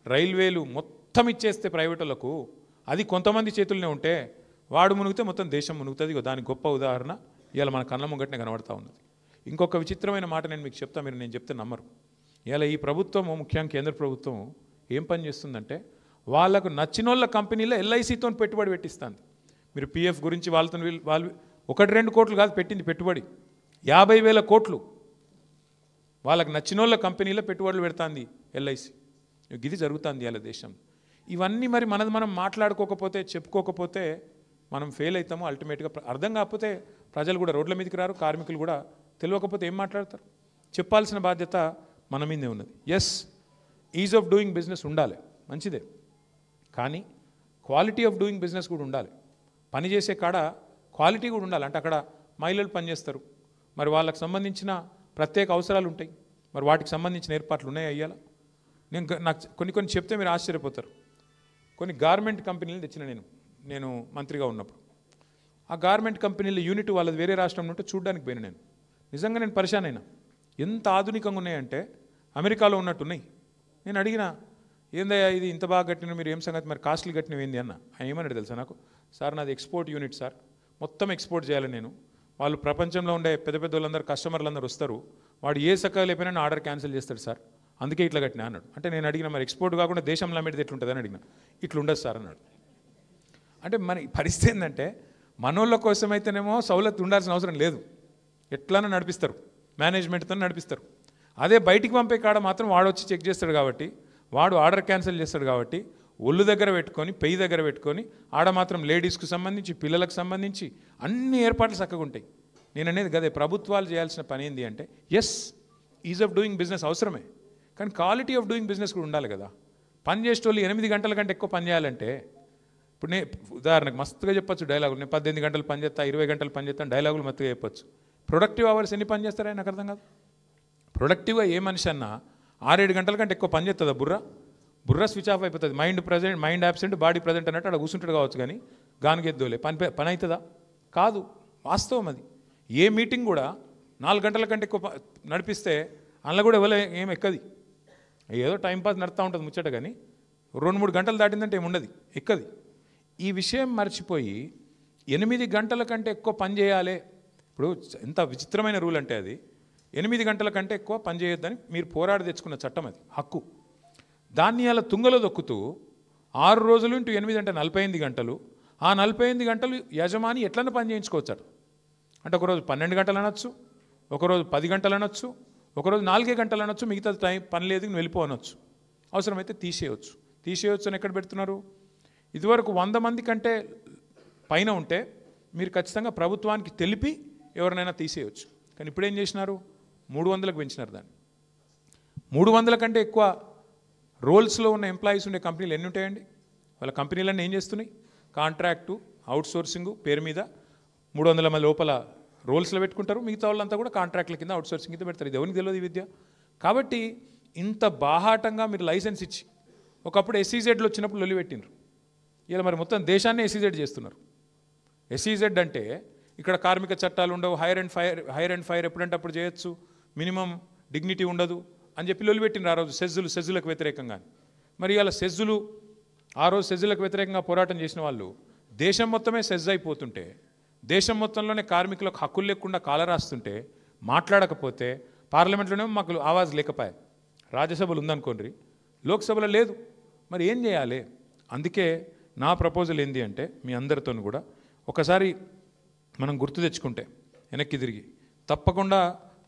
రైల్వేలు మొత్తం ఇచ్చేస్తే ప్రైవేటులకు, అది కొంతమంది చేతుల్లోనే ఉంటే వాడు మునిగితే మొత్తం దేశం మునుగుతుంది. దానికి గొప్ప ఉదాహరణ ఇవాళ మన కళ్ళ ముంగటనే కనబడతా ఉన్నది. ఇంకొక విచిత్రమైన మాట నేను మీకు చెప్తా, మీరు నేను చెప్తే నమ్మరు. ఇలా ఈ ప్రభుత్వము, ముఖ్యంగా కేంద్ర ప్రభుత్వం ఏం పని చేస్తుందంటే వాళ్ళకు నచ్చినోళ్ళ కంపెనీలో LICతో పెట్టుబడి పెట్టిస్తుంది. మీరు PF గురించి వాళ్ళు 1-2 కోట్లు కాదు పెట్టింది పెట్టుబడి, 50,000 కోట్లు వాళ్ళకు నచ్చినోళ్ళ కంపెనీలో పెట్టుబడులు పెడుతుంది LIC. ఇది జరుగుతుంది ఇలా దేశం. ఇవన్నీ మరి మనం మాట్లాడుకోకపోతే, చెప్పుకోకపోతే మనం ఫెయిల్ అవుతాము. అల్టిమేట్గా అర్థం కాకపోతే ప్రజలు కూడా రోడ్ల మీదకి రారు, కార్మికులు కూడా తెలియకపోతే ఏం మాట్లాడతారు? చెప్పాల్సిన బాధ్యత మన మీదే ఉన్నది. Yes, ease of doing business ఉండాలి, మంచిదే, కానీ క్వాలిటీ ఆఫ్ డూయింగ్ బిజినెస్ కూడా ఉండాలి. పని చేసే కాడ క్వాలిటీ కూడా ఉండాలి. అంటే అక్కడ మహిళలు పనిచేస్తారు, మరి వాళ్ళకి సంబంధించిన ప్రత్యేక అవసరాలు ఉంటాయి, మరి వాటికి సంబంధించిన ఏర్పాట్లు ఉన్నాయి. అయ్యాల నాకు కొన్ని చెప్తే మీరు ఆశ్చర్యపోతారు. కొన్ని గార్మెంట్ కంపెనీలు తెచ్చిన నేను నేను మంత్రిగా ఉన్నప్పుడు ఆ గార్మెంట్ కంపెనీల యూనిట్ వాళ్ళది వేరే రాష్ట్రం నుండి చూడడానికి పోయినా నేను నిజంగా నేను పరిశాన్ అయినా ఎంత ఆధునికంగా ఉన్నాయంటే అమెరికాలో ఉన్నట్టున్నాయి. నేను అడిగిన ఏందయ్యా ఇది ఇంత బాగా కట్టిన మీరు ఏం సంగతి మరి కాస్ట్లీ కట్టినవి ఏంది అన్న. ఆయన ఏమన్నాడు తెలుసా నాకు, సార్ నాది ఎక్స్పోర్ట్ యూనిట్ సార్, మొత్తం ఎక్స్పోర్ట్ చేయాలి నేను. వాళ్ళు ప్రపంచంలో ఉండే పెద్ద పెద్ద వాళ్ళందరూ కస్టమర్లు అందరూ వస్తారు, వాడు ఏ సకాలు అయిపోయినా ఆర్డర్ క్యాన్సిల్ చేస్తాడు సార్, అందుకే ఇట్లా కట్టినా అన్నాడు. అంటే నేను అడిగిన మరి ఎక్స్పోర్ట్ కాకుండా దేశంలో అమ్మేది ఎట్లుంటుంది అని అడిగిన. ఇట్లుండదు సార్ అన్నాడు. అంటే మన పరిస్థితి ఏంటంటే మనోళ్ళ కోసమైతేనేమో సౌలత్ ఉండాల్సిన అవసరం లేదు, ఎట్లానో నడిపిస్తారు, మేనేజ్మెంట్తో నడిపిస్తారు. అదే బయటికి పంపే కాడ మాత్రం వాడు వచ్చి చెక్ చేస్తాడు కాబట్టి, వాడు ఆర్డర్ క్యాన్సిల్ చేస్తాడు కాబట్టి ఒళ్ళు దగ్గర పెట్టుకొని పెయ్యి దగ్గర పెట్టుకొని ఆడ మాత్రం లేడీస్కు సంబంధించి పిల్లలకు సంబంధించి అన్ని ఏర్పాట్లు చక్కగా ఉంటాయి. నేను అనేది గదే ప్రభుత్వాలు చేయాల్సిన పని ఏంటి అంటే yes ease of doing business అవసరమే, కానీ క్వాలిటీ ఆఫ్ డూయింగ్ బిజినెస్ కూడా ఉండాలి కదా. పని చేసేటోళ్ళు 8 గంటల కంటే ఎక్కువ పని చేయాలంటే ఇప్పుడు నేను ఉదాహరణకు మస్తుగా చెప్పొచ్చు డైలాగులు, నేను 18 గంటలు పని చేస్తా 20 గంటలు పని చేస్తాను డైలాగులు మస్తుగా చెప్పొచ్చు. ప్రొడక్టివ్ అవర్స్ ఎన్ని పని చేస్తారని నాకు అర్థం కాదు. ప్రొడక్టివ్గా ఏ మనిషి అన్నా 6-7 గంటల కంటే ఎక్కువ పని చేస్తుందా? బుర్ర స్విచ్ ఆఫ్ అయిపోతుంది. మైండ్ యాబ్సెంట్ బాడీ ప్రజెంట్ అన్నట్టు అక్కడ కూర్చుంటాడు కావచ్చు, కానీ గానిగెద్దోలే పని అవుతుందా? కాదు, వాస్తవం అది. ఏ మీటింగ్ కూడా 4 గంటల కంటే ఎక్కువ నడిపిస్తే అందులో కూడా ఎవరు ఏం ఎక్కది, ఏదో టైంపాస్ నడుతూ ఉంటుంది ముచ్చట, కానీ 2-3 గంటలు దాటిందంటే ఏముండదు, ఎక్కది. ఈ విషయం మర్చిపోయి 8 గంటల కంటే ఎక్కువ పని చేయాలి. ఇప్పుడు ఎంత విచిత్రమైన రూల్ అంటే అది 8 గంటల కంటే ఎక్కువ పని చేయొద్దని మీరు పోరాడి తెచ్చుకున్న చట్టం, అది హక్కు. దాన్ని అలా తుంగలో దొక్కుతూ 6 రోజులు ఇంటూ 8 అంటే 48 గంటలు. ఆ 48 గంటలు యజమాని ఎట్లన్నా పని చేయించుకోవచ్చాడు. అంటే ఒకరోజు 12 గంటలు అనొచ్చు, ఒకరోజు 10 గంటలు అనొచ్చు, ఒకరోజు 4 గంటలు అనొచ్చు, మిగతా టైం పని లేదు నువ్వు వెళ్ళిపోనొచ్చు, అవసరమైతే తీసేయవచ్చు అని ఎక్కడ పెడుతున్నారు? ఇదివరకు 100 మంది కంటే పైన ఉంటే మీరు ఖచ్చితంగా ప్రభుత్వానికి తెలిపి ఎవరినైనా తీసేయవచ్చు. కానీ ఇప్పుడు ఏం చేసినారు? 300లకు పెంచినారు దాన్ని. 300 కంటే ఎక్కువ రోల్స్లో ఉన్న ఎంప్లాయీస్ ఉండే కంపెనీలు ఎన్ని ఉంటాయండి? వాళ్ళ కంపెనీలన్నీ ఏం చేస్తున్నాయి? కాంట్రాక్టు, అవుట్సోర్సింగు పేరు మీద 300 మంది లోపల రోల్స్లో పెట్టుకుంటారు, మిగతా వాళ్ళంతా కూడా కాంట్రాక్ట్ల కింద అవుట్సోర్సింగ్ కింద పెడతారు. ఇది ఎవరికి తెలియదు ఈ విద్య. కాబట్టి ఇంత బాహాటంగా మీరు లైసెన్స్ ఇచ్చి ఒకప్పుడు ఎస్ఈజెడ్లు వచ్చినప్పుడు లొల్లి పెట్టినారు, ఇలా మరి మొత్తం దేశాన్ని ఎస్ఈజెడ్ చేస్తున్నారు. ఎస్ఈజెడ్ అంటే ఇక్కడ కార్మిక చట్టాలు ఉండవు, హైర్ అండ్ ఫైర్ ఎప్పుడంటే అప్పుడు చేయొచ్చు, మినిమం డిగ్నిటీ ఉండదు అని చెప్పి లొల్లి పెట్టినారు ఆ రోజు సెజ్జులకు వ్యతిరేకంగా. మరి ఇలా ఆ రోజు సెజ్జులకు వ్యతిరేకంగా పోరాటం చేసిన వాళ్ళు దేశం మొత్తమే సెజ్ అయిపోతుంటే, దేశం మొత్తంలోనే కార్మికులకు హక్కులు లేకుండా కాలరాస్తుంటే, మాట్లాడకపోతే పార్లమెంట్లోనే మాకు ఆవాజ్ లేకపోయా. రాజ్యసభలు ఉందనుకోండి, లోక్సభలో లేదు. మరి ఏం చేయాలి? అందుకే నా ప్రపోజల్ ఏంటి అంటే మీ అందరితో కూడా ఒకసారి మనం గుర్తు తెచ్చుకుంటే వెనక్కి తిరిగి తప్పకుండా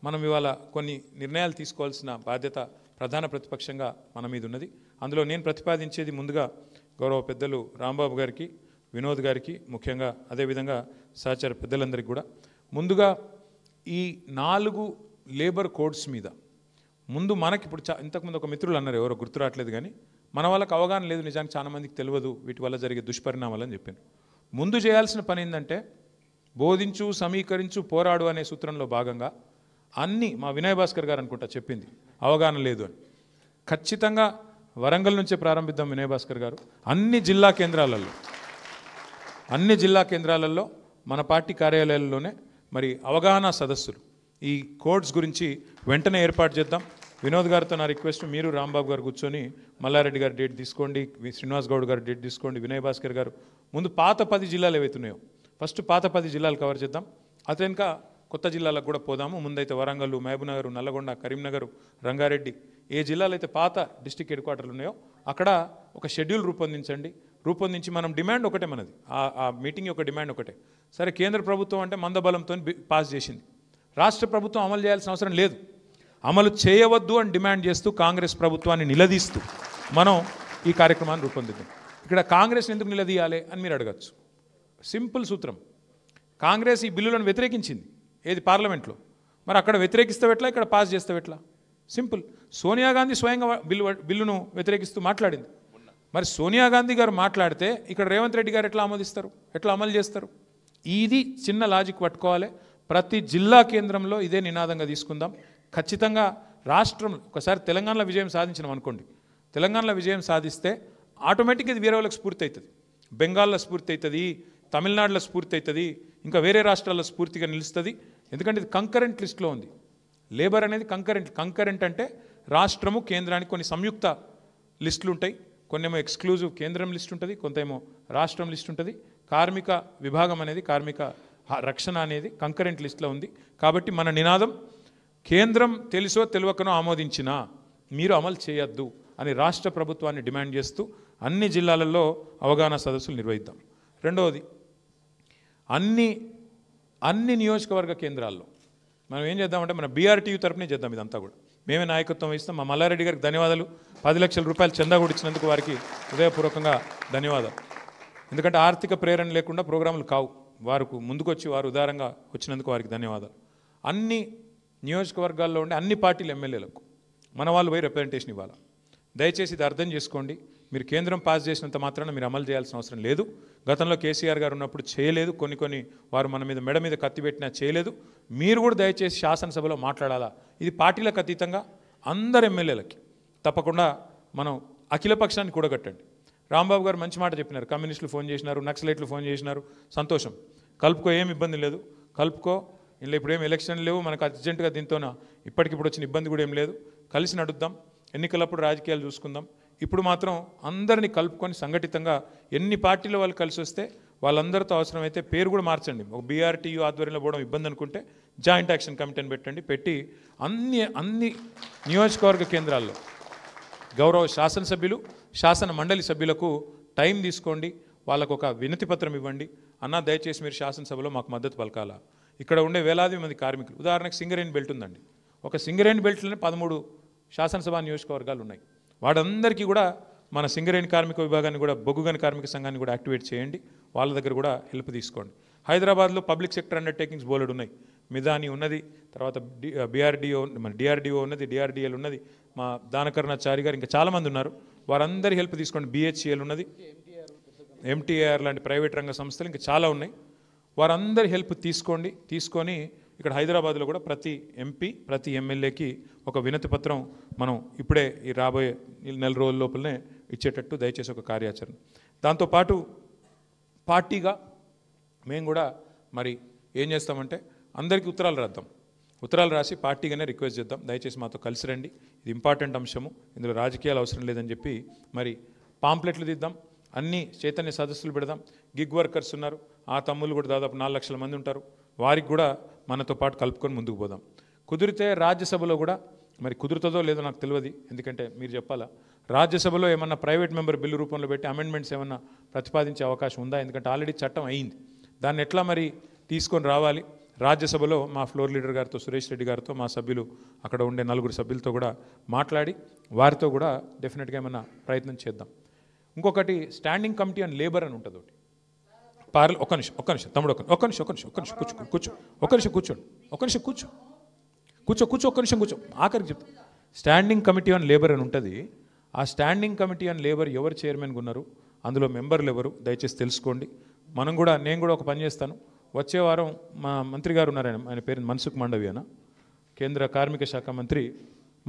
మనం ఇవాళ కొన్ని నిర్ణయాలు తీసుకోవాల్సిన బాధ్యత ప్రధాన ప్రతిపక్షంగా మన మీద ఉన్నది. అందులో నేను ప్రతిపాదించేది ముందుగా గౌరవ పెద్దలు రాంబాబు గారికి, వినోద్ గారికి, ముఖ్యంగా అదేవిధంగా సహచర పెద్దలందరికీ కూడా ముందుగా ఈ 4 లేబర్ కోడ్స్ మీద ముందు మనకి ఇప్పుడు ఇంతకుముందు ఒక మిత్రులు అన్నారు, ఎవరో గుర్తు రావట్లేదు, కానీ మన వాళ్ళకి అవగాహన లేదు, నిజానికి చాలా మందికి తెలియదు వీటి వల్ల జరిగే దుష్పరిణామాలు అని చెప్పాను. ముందు చేయాల్సిన పని ఏంటంటే బోధించు, సమీకరించు, పోరాడు అనే సూత్రంలో భాగంగా అన్నీ మా వినయ్ భాస్కర్ గారు అనుకుంటా చెప్పింది, అవగాహన లేదు అని. ఖచ్చితంగా వరంగల్ నుంచే ప్రారంభిద్దాం వినయ్ భాస్కర్ గారు. అన్ని జిల్లా కేంద్రాలలో మన పార్టీ కార్యాలయాల్లోనే మరి అవగాహన సదస్సులు ఈ కోడ్స్ గురించి వెంటనే ఏర్పాటు చేద్దాం. వినోద్ గారితో నా రిక్వెస్ట్, మీరు రాంబాబు గారు కూర్చొని మల్లారెడ్డి గారు డేట్ తీసుకోండి, శ్రీనివాస్ గౌడ్ గారు డేట్ తీసుకోండి, వినయ్ భాస్కర్ గారు ముందు పాత 10 జిల్లాలు ఏవైతున్నాయో ఫస్ట్ పాత 10 జిల్లాలు కవర్ చేద్దాం. అతనిక కొత్త జిల్లాలకు కూడా పోదాము. ముందైతే వరంగల్, మహబూబ్నగర్, నల్లగొండ, కరీంనగర్, రంగారెడ్డి, ఏ జిల్లాలు అయితే పాత డిస్ట్రిక్ట్ హెడ్ క్వార్టర్లు ఉన్నాయో అక్కడ ఒక షెడ్యూల్ రూపొందించి మనం డిమాండ్ ఒకటే, మనది ఆ మీటింగ్ యొక్క డిమాండ్ ఒకటే. సరే, కేంద్ర ప్రభుత్వం అంటే మందబలంతో పాస్ చేసింది, రాష్ట్ర ప్రభుత్వం అమలు చేయాల్సిన అవసరం లేదు, అమలు చేయవద్దు అని డిమాండ్ చేస్తూ కాంగ్రెస్ ప్రభుత్వాన్ని నిలదీస్తూ మనం ఈ కార్యక్రమాన్ని రూపొందిద్దాం. ఇక్కడ కాంగ్రెస్ని ఎందుకు నిలదీయాలి అని మీరు అడగచ్చు. సింపుల్ సూత్రం, కాంగ్రెస్ ఈ బిల్లులను వ్యతిరేకించింది ఏది పార్లమెంట్లో, మరి అక్కడ వ్యతిరేకిస్తే ఎట్లా, ఇక్కడ పాస్ చేస్తే ఎట్లా? సింపుల్. సోనియా గాంధీ స్వయంగా బిల్లును వ్యతిరేకిస్తూ మాట్లాడింది. మరి సోనియా గాంధీ గారు మాట్లాడితే ఇక్కడ రేవంత్ రెడ్డి గారు ఎట్లా ఆమోదిస్తారు, ఎట్లా అమలు చేస్తారు? ఇది చిన్న లాజిక్ పట్టుకోవాలి. ప్రతి జిల్లా కేంద్రంలో ఇదే నినాదంగా తీసుకుందాం. ఖచ్చితంగా రాష్ట్రం ఒకసారి తెలంగాణలో విజయం సాధించినాం అనుకోండి, తెలంగాణలో విజయం సాధిస్తే ఆటోమేటిక్గా ఇది వేరే వాళ్ళకి స్ఫూర్తి అవుతుంది. బెంగాల్లో స్ఫూర్తి అవుతుంది, తమిళనాడులో స్ఫూర్తి అవుతుంది, ఇంకా వేరే రాష్ట్రాల్లో స్ఫూర్తిగా నిలుస్తుంది. ఎందుకంటే ఇది కంకరెంట్ లిస్ట్లో ఉంది. లేబర్ అనేది కంకరెంట్ అంటే రాష్ట్రము కేంద్రానికి కొన్ని సంయుక్త లిస్టులు ఉంటాయి. కొన్నేమో ఎక్స్క్లూజివ్ కేంద్రం లిస్ట్ ఉంటుంది, కొంతేమో రాష్ట్రం లిస్ట్ ఉంటుంది. కార్మిక విభాగం అనేది, కార్మిక రక్షణ అనేది కంకరెంట్ లిస్ట్లో ఉంది. కాబట్టి మన నినాదం కేంద్రం తెలుసో తెలియకనో ఆమోదించినా మీరు అమలు చేయొద్దు అని రాష్ట్ర ప్రభుత్వాన్ని డిమాండ్ చేస్తూ అన్ని జిల్లాలలో అవగాహన సదస్సులు నిర్వహిద్దాం. రెండవది, అన్ని నియోజకవర్గ కేంద్రాల్లో మనం ఏం చేద్దామంటే మన బీఆర్టీయూ తరపునే చేద్దాం. ఇదంతా కూడా మేమే నాయకత్వం వహిస్తాం. మా మల్లారెడ్డి గారికి ధన్యవాదాలు. 10 లక్షల రూపాయలు చందా కూడా ఇచ్చినందుకు వారికి హృదయపూర్వకంగా ధన్యవాదాలు. ఎందుకంటే ఆర్థిక ప్రేరణ లేకుండా ప్రోగ్రాములు కావు. వారికి ముందుకొచ్చి వారు ఉదారంగా వచ్చినందుకు వారికి ధన్యవాదాలు. అన్ని నియోజకవర్గాల్లో ఉండే అన్ని పార్టీల ఎమ్మెల్యేలకు మన వాళ్ళు పోయి రిప్రజెంటేషన్ ఇవ్వాలి. దయచేసి ఇది అర్థం చేసుకోండి. మీరు కేంద్రం పాస్ చేసినంత మాత్రాన మీరు అమలు చేయాల్సిన అవసరం లేదు. గతంలో కేసీఆర్ గారు ఉన్నప్పుడు చేయలేదు, కొన్ని వారు మన మీద మెడ మీద కత్తి పెట్టినా చేయలేదు. మీరు కూడా దయచేసి శాసనసభలో మాట్లాడాలా. ఇది పార్టీలకు అతీతంగా అందరు ఎమ్మెల్యేలకి తప్పకుండా మనం అఖిలపక్షాన్ని కూడగట్టండి. రాంబాబు గారు మంచి మాట చెప్పినారు. కమ్యూనిస్టులు ఫోన్ చేసినారు, నక్సలైట్లు ఫోన్ చేసినారు, సంతోషం. కలుపుకో, ఏం ఇబ్బంది లేదు, కలుపుకో. ఇంట్లో ఇప్పుడు ఏం ఎలక్షన్లు లేవు మనకు అర్జెంటుగా. దీంతోన ఇప్పటికిప్పుడు వచ్చిన ఇబ్బంది కూడా ఏం లేదు. కలిసి నడుద్దాం, ఎన్నికలప్పుడు రాజకీయాలు చూసుకుందాం. ఇప్పుడు మాత్రం అందరినీ కలుపుకొని సంఘటితంగా ఎన్ని పార్టీల వాళ్ళు కలిసి వస్తే వాళ్ళందరితో అవసరమైతే పేరు కూడా మార్చండి. ఒక బీఆర్టీయూ ఆధ్వర్యంలో పోవడం ఇబ్బంది అనుకుంటే జాయింట్ యాక్షన్ కమిటీని పెట్టి అన్ని నియోజకవర్గ కేంద్రాల్లో గౌరవ శాసనసభ్యులు, శాసన మండలి సభ్యులకు టైం తీసుకోండి. వాళ్ళకు ఒక వినతి పత్రం ఇవ్వండి. అన్నా దయచేసి మీరు శాసనసభలో మాకు మద్దతు పలకాలా. ఇక్కడ ఉండే వేలాది మంది కార్మికులు, ఉదాహరణకు సింగరేణి బెల్ట్ ఉందండి. ఒక సింగరేణి బెల్ట్లోనే 13 శాసనసభ నియోజకవర్గాలు ఉన్నాయి. వాడందరికీ కూడా మన సింగరేణి కార్మిక విభాగాన్ని కూడా, బొగ్గుగని కార్మిక సంఘాన్ని కూడా యాక్టివేట్ చేయండి. వాళ్ళ దగ్గర కూడా హెల్ప్ తీసుకోండి. హైదరాబాద్లో పబ్లిక్ సెక్టర్ అండర్టేకింగ్స్ బోలెడు ఉన్నాయి. మిదాని ఉన్నది, తర్వాత డిఆర్డిఓ ఉన్నది, డిఆర్డిఎల్ ఉన్నది, మా దానకర్ణాచారి గారు, ఇంకా చాలామంది ఉన్నారు. వారందరి హెల్ప్ తీసుకోండి. బిహెచ్ఎల్ ఉన్నది, ఎంటీఆర్ లాంటి ప్రైవేట్ రంగ సంస్థలు ఇంకా చాలా ఉన్నాయి. వారందరి హెల్ప్ తీసుకొని ఇక్కడ హైదరాబాద్లో కూడా ప్రతి ఎంపీ, ప్రతి ఎమ్మెల్యేకి ఒక వినతి పత్రం మనం ఇప్పుడే ఈ రాబోయే నెల రోజుల లోపలనే ఇచ్చేటట్టు దయచేసి ఒక కార్యాచరణ. దాంతోపాటు పార్టీగా మేము కూడా మరి ఏం చేస్తామంటే అందరికీ ఉత్తరాలు రాసి పార్టీగానే రిక్వెస్ట్ చేద్దాం. దయచేసి మాతో కలిసి రండి, ఇది ఇంపార్టెంట్ అంశము, ఇందులో రాజకీయాలు అవసరం లేదని చెప్పి మరి పాంప్లెట్లు దిద్దాం. అన్ని చైతన్య సదస్సులు పెడదాం. గిగ్ వర్కర్స్ ఉన్నారు, ఆ తమ్ముళ్ళు కూడా దాదాపు 4 లక్షల మంది ఉంటారు. వారికి కూడా మనతో పాటు కలుపుకొని ముందుకు పోదాం. కుదిరితే రాజ్యసభలో కూడా, మరి కుదురుతుందో లేదో నాకు తెలియదు, ఎందుకంటే మీరు చెప్పాలా, రాజ్యసభలో ఏమన్నా ప్రైవేట్ మెంబర్ బిల్లు రూపంలో పెట్టి అమెండ్మెంట్స్ ఏమన్నా ప్రతిపాదించే అవకాశం ఉందా? ఎందుకంటే ఆల్రెడీ చట్టం అయింది. దాన్ని ఎట్లా మరి తీసుకొని రావాలి? రాజ్యసభలో మా ఫ్లోర్ లీడర్ గారితో, సురేష్ రెడ్డి గారితో, మా సభ్యులు అక్కడ ఉండే 4 సభ్యులతో కూడా మాట్లాడి వారితో కూడా డెఫినెట్గా ఏమన్నా ప్రయత్నం చేద్దాం. ఇంకొకటి స్టాండింగ్ కమిటీ ఆన్ లేబర్ అని ఉంటుంది ఒకటి. ఒక్క నిమిషం తమ్ముడు, ఒక్క నిమిషం కూర్చో. ఆఖరికి చెప్తా. స్టాండింగ్ కమిటీ ఆన్ లేబర్ అని ఉంటుంది. ఆ స్టాండింగ్ కమిటీ ఆన్ లేబర్ ఎవరు చైర్మన్గా ఉన్నారు, అందులో మెంబర్లు ఎవరు, దయచేసి తెలుసుకోండి. నేను కూడా ఒక పని చేస్తాను. వచ్చే వారం మా మంత్రి గారు ఉన్నారు, ఆయన పేరు మన్సుఖ్ మాండవీయ, కేంద్ర కార్మిక శాఖ మంత్రి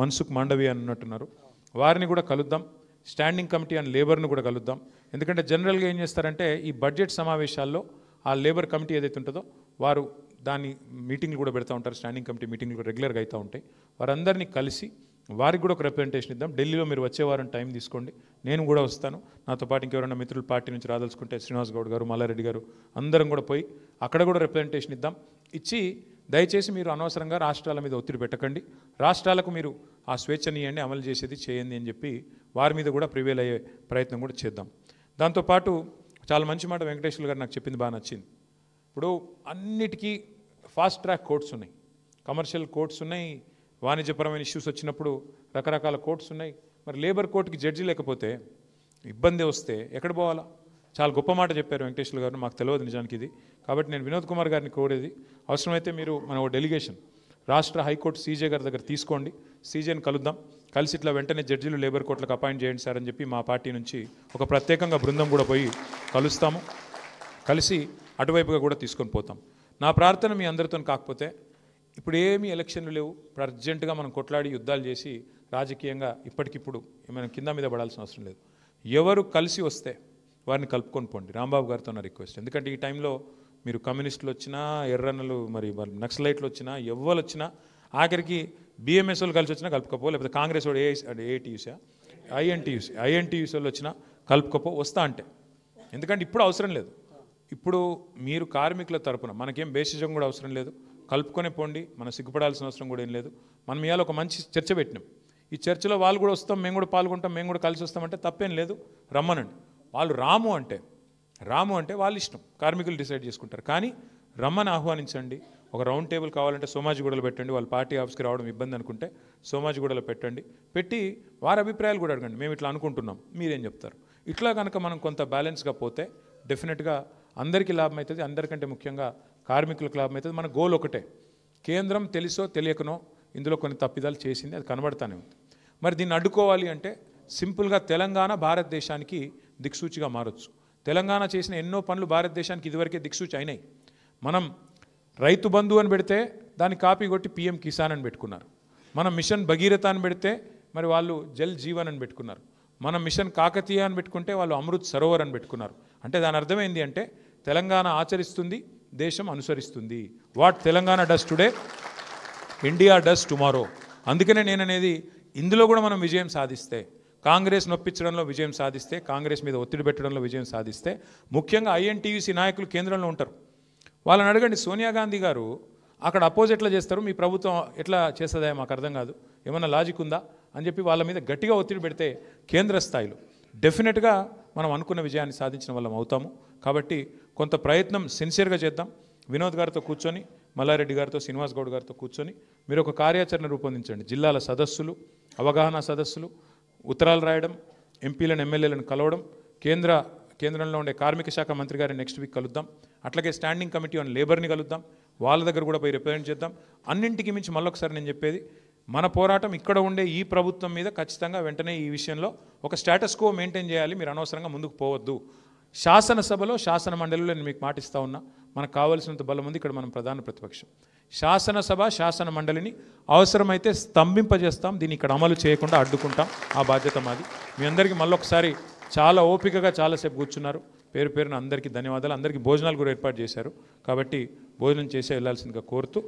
మన్సుఖ్ మాండవీయ అన్నట్టున్నారు. వారిని కూడా కలుద్దాం. స్టాండింగ్ కమిటీ ఆన్ లేబర్ను కూడా కలుద్దాం. ఎందుకంటే జనరల్గా ఏం చేస్తారంటే ఈ బడ్జెట్ సమావేశాల్లో ఆ లేబర్ కమిటీ ఏదైతే ఉంటుందో వారు దాని మీటింగ్లు కూడా పెడతా ఉంటారు. స్టాండింగ్ కమిటీ మీటింగ్లు కూడా రెగ్యులర్గా అవుతూ ఉంటాయి. వారందరినీ కలిసి వారికి కూడా ఒక రిప్రజెంటేషన్ ఇద్దాం. ఢిల్లీలో మీరు వచ్చే వారం టైం తీసుకోండి, నేను కూడా వస్తాను. నాతో పాటు ఇంకెవరైనా మిత్రులు పార్టీ నుంచి రాదలుచుకుంటే శ్రీనివాస్ గౌడ్ గారు, మల్లారెడ్డి గారు, అందరం కూడా పోయి అక్కడ కూడా రిప్రజెంటేషన్ ఇద్దాం. ఇచ్చి దయచేసి మీరు అనవసరంగా రాష్ట్రాల మీద ఒత్తిడి పెట్టకండి. రాష్ట్రాలకు మీరు ఆ స్వేచ్ఛనీయండి, అమలు చేసేది చేయండి అని చెప్పి వారి మీద కూడా ప్రివేల్ అయ్యే ప్రయత్నం కూడా చేద్దాం. దాంతోపాటు చాలా మంచి మాట వెంకటేశ్వర గారు నాకు చెప్పింది, బాగా నచ్చింది. ఇప్పుడు అన్నిటికీ ఫాస్ట్ ట్రాక్ కోర్ట్స్ ఉన్నాయి, కమర్షియల్ కోర్ట్స్ ఉన్నాయి, వాణిజ్యపరమైన ఇష్యూస్ వచ్చినప్పుడు రకరకాల కోర్ట్స్ ఉన్నాయి. మరి లేబర్ కోర్టుకి జడ్జి లేకపోతే ఇబ్బంది వస్తే ఎక్కడ పోవాలా? చాలా గొప్ప మాట చెప్పారు వెంకటేశ్వర గారు, మాకు తెలియదు నిజానికి ఇది. కాబట్టి నేను వినోద్ కుమార్ గారిని కోరేది, అవసరమైతే మీరు మన ఓ డెలిగేషన్ రాష్ట్ర హైకోర్టు సీజే గారి దగ్గర తీసుకోండి, సీజేని కలుద్దాం. కలిసి ఇట్లా వెంటనే జడ్జీలు లేబర్ కోర్టులకు అపాయింట్ చేయండి సార్ అని చెప్పి మా పార్టీ నుంచి ఒక ప్రత్యేకంగా బృందం కూడా పోయి కలుస్తాము. కలిసి అటువైపుగా కూడా తీసుకొని పోతాం. నా ప్రార్థన మీ అందరితో కాకపోతే ఇప్పుడు ఏమీ ఎలక్షన్లు లేవు, అర్జెంటుగా మనం కొట్లాడి యుద్ధాలు చేసి రాజకీయంగా ఇప్పటికిప్పుడు ఏమైనా కింద మీద పడాల్సిన అవసరం లేదు. ఎవరు కలిసి వస్తే వారిని కలుపుకొని పోండి. రాంబాబు గారితో నా రిక్వెస్ట్. ఎందుకంటే ఈ టైంలో మీరు కమ్యూనిస్టులు వచ్చినా, ఎర్రన్నలు, మరి నక్సలైట్లు వచ్చినా, ఎవ్వరు వచ్చినా, ఆఖరికి BMS వాళ్ళు కలిసి వచ్చినా కలుపుకపో, లేకపోతే కాంగ్రెస్ వాడు ఐఎన్టీయూసీ వాళ్ళు వచ్చినా కలుపుకపో, వస్తా అంటే. ఎందుకంటే ఇప్పుడు అవసరం లేదు. ఇప్పుడు మీరు కార్మికుల తరపున మనకేం బేసిజం కూడా అవసరం లేదు, కలుపుకొనే పోండి. మనం సిగ్గుపడాల్సిన అవసరం కూడా ఏం లేదు. మనం ఇవాళ ఒక మంచి చర్చ పెట్టినాం. ఈ చర్చలో వాళ్ళు కూడా వస్తాం, మేము కూడా పాల్గొంటాం, మేము కూడా కలిసి వస్తామంటే తప్పేం లేదు, రమ్మనండి. వాళ్ళు రాము అంటే వాళ్ళ ఇష్టం, కార్మికులు డిసైడ్ చేసుకుంటారు. కానీ రమ్మని ఆహ్వానించండి. ఒక రౌండ్ టేబుల్ కావాలంటే సోమాజిగూడలో పెట్టండి. వాళ్ళు పార్టీ ఆఫీస్కి రావడం ఇబ్బంది అనుకుంటే సోమాజిగూడలో పెట్టండి. పెట్టి వారి అభిప్రాయాలు కూడా అడగండి. మేము ఇట్లా అనుకుంటున్నాం, మీరేం చెప్తారు? ఇట్లా కనుక మనం కొంత బ్యాలెన్స్గా పోతే డెఫినెట్గా అందరికీ లాభం అవుతుంది. అందరికంటే ముఖ్యంగా కార్మికులకు లాభం అవుతుంది. మన గోల్ ఒకటే. కేంద్రం తెలుసో తెలియకనో ఇందులో కొన్ని తప్పిదాలు చేసింది, అది కనబడతానే ఉంది. మరి దీన్ని అడ్డుకోవాలి అంటే సింపుల్గా తెలంగాణ భారతదేశానికి దిక్సూచిగా మారొచ్చు. తెలంగాణ చేసిన ఎన్నో పనులు భారతదేశానికి ఇదివరకే దిక్సూచి అయినాయి. మనం రైతు బంధు అని పెడితే దాన్ని కాపీ కొట్టి PM కిసాన్ అని పెట్టుకున్నారు. మనం మిషన్ భగీరథ అని పెడితే మరి వాళ్ళు జల్ జీవన్ అని పెట్టుకున్నారు. మనం మిషన్ కాకతీయ అని పెట్టుకుంటే వాళ్ళు అమృత్ సరోవర్ అని పెట్టుకున్నారు. అంటే దాని అర్థమైంది అంటే తెలంగాణ ఆచరిస్తుంది, దేశం అనుసరిస్తుంది. What Telangana does today, India does tomorrow. అందుకనే నేను అనేది, ఇందులో కూడా మనం విజయం సాధిస్తే, కాంగ్రెస్ నొప్పించడంలో విజయం సాధిస్తే, కాంగ్రెస్ మీద ఒత్తిడి పెట్టడంలో విజయం సాధిస్తే, ముఖ్యంగా INTUC నాయకులు కేంద్రంలో ఉంటారు. వాళ్ళని అడగండి, సోనియా గాంధీ గారు అక్కడ అపోజ్ ఎట్లా చేస్తారు, మీ ప్రభుత్వం ఎట్లా చేస్తుందా మాకు అర్థం కాదు, ఏమన్నా లాజిక్ ఉందా అని చెప్పి వాళ్ళ మీద గట్టిగా ఒత్తిడి పెడితే కేంద్ర స్థాయిలో డెఫినెట్గా మనం అనుకున్న విజయాన్ని సాధించిన వాళ్ళం అవుతాము. కాబట్టి కొంత ప్రయత్నం సిన్సియర్గా చేద్దాం. వినోద్ గారితో కూర్చొని, మల్లారెడ్డి గారితో, శ్రీనివాస్ గౌడ్ గారితో కూర్చొని మీరు ఒక కార్యాచరణ రూపొందించండి. జిల్లాల సదస్సులు, అవగాహన సదస్సులు, ఉత్తరాలు రాయడం, ఎంపీలను ఎమ్మెల్యేలను కలవడం, కేంద్రంలో ఉండే కార్మిక శాఖ మంత్రి గారిని నెక్స్ట్ వీక్ కలుద్దాం. అట్లాగే స్టాండింగ్ కమిటీ ఆన్ లేబర్ని కలుద్దాం, వాళ్ళ దగ్గర కూడా పోయి రిప్రజెంట్ చేద్దాం. అన్నింటికి మించి మళ్ళొకసారి నేను చెప్పేది, మన పోరాటం ఇక్కడ ఉండే ఈ ప్రభుత్వం మీద ఖచ్చితంగా వెంటనే ఈ విషయంలో ఒక స్టేటస్ కో మెయింటైన్ చేయాలి. మీరు అనవసరంగా ముందుకు పోవద్దు. శాసనసభలో, శాసన మండలిలో నేను మీకు మాటిస్తా ఉన్నా, మనకు కావాల్సినంత బలం ఉంది. ఇక్కడ మనం ప్రధాన ప్రతిపక్షం. శాసనసభ, శాసన మండలిని అవసరమైతే స్తంభింపజేస్తాం. దీన్ని ఇక్కడ అమలు చేయకుండా అడ్డుకుంటాం. ఆ బాధ్యత మాది. మీ అందరికీ మళ్ళొకసారి చాలా ఓపికగా చాలాసేపు కూర్చున్నారు. పేరు పేరున అందరికీ ధన్యవాదాలు. అందరికీ భోజనాలు కూడా ఏర్పాటు చేశారు. కాబట్టి భోజనం చేసే వెళ్ళాల్సిందిగా కోరుతూ